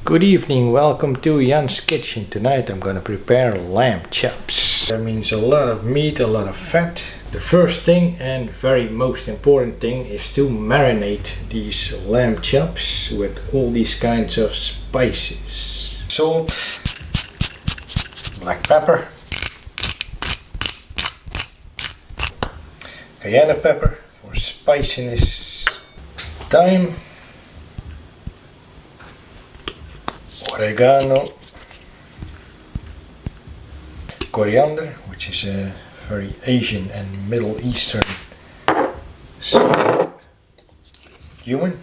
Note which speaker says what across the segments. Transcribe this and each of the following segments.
Speaker 1: Good evening, welcome to Jan's kitchen. Tonight I'm gonna prepare lamb chops. That means a lot of meat, a lot of fat. The first thing and very most important thing is to marinate these lamb chops with all these kinds of spices. Salt, black pepper, cayenne pepper for spiciness, thyme, oregano, coriander, which is a very Asian and Middle Eastern smell, cumin,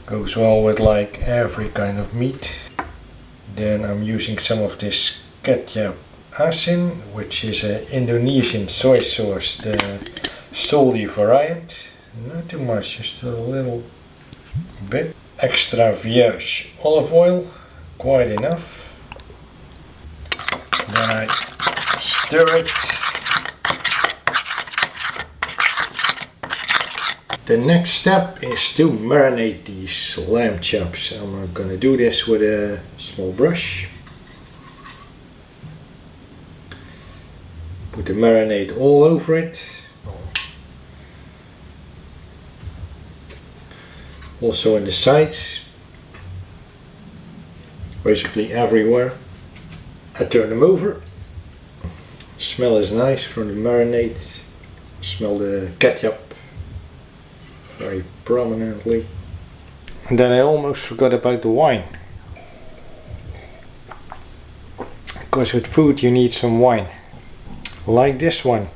Speaker 1: goes well with like every kind of meat. Then I'm using some of this kecap asin, which is an Indonesian soy sauce, the salty variant. Not too much, just a little bit. Extra virgin olive oil, quite enough. Then I stir it. The next step is to marinate these lamb chops. I'm gonna do this with a small brush. Put the marinade all over it. Also in the sides, basically everywhere. I turn them over. Smell is nice from the marinade. Smell the ketchup very prominently. And then I almost forgot about the wine. Because with food you need some wine. Like this one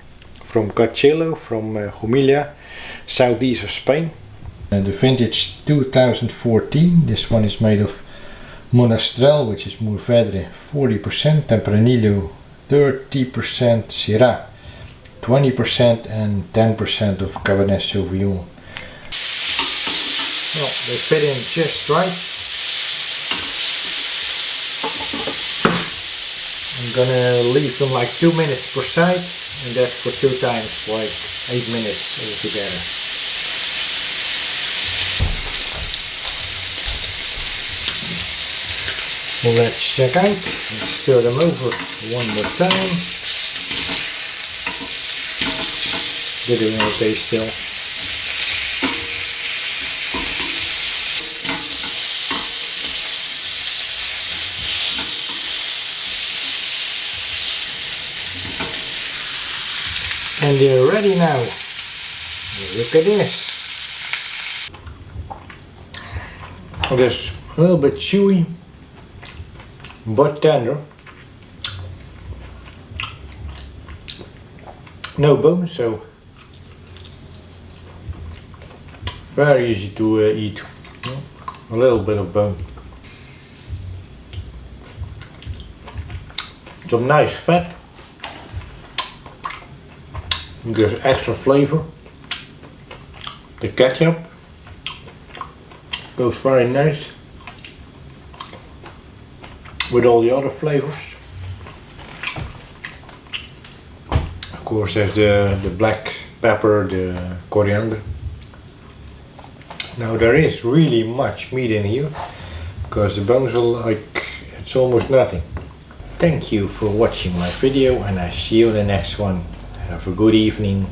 Speaker 1: from Cachelo, from Jumilla, southeast of Spain. The vintage 2014. This one is made of Monastrell, which is Mourvedre 40%, Tempranillo 30%, Syrah 20% and 10% of Cabernet Sauvignon. Well, they fit in just right. I'm gonna leave them like 2 minutes per side, and that's for 2 times, like 8 minutes altogether. Well, let's check out. Let's stir them over one more time. They're doing okay still. And they're ready now. Look at this. Oh, this a little bit chewy, but tender. No bone, so very easy to eat. A little bit of bone. Some nice fat. Gives extra flavor. The ketchup goes very nice with all the other flavors. Of course there's the black pepper, the coriander. Now there is really much meat in here, because the bones are like, it's almost nothing. Thank you for watching my video, and I see you in the next one. Have a good evening.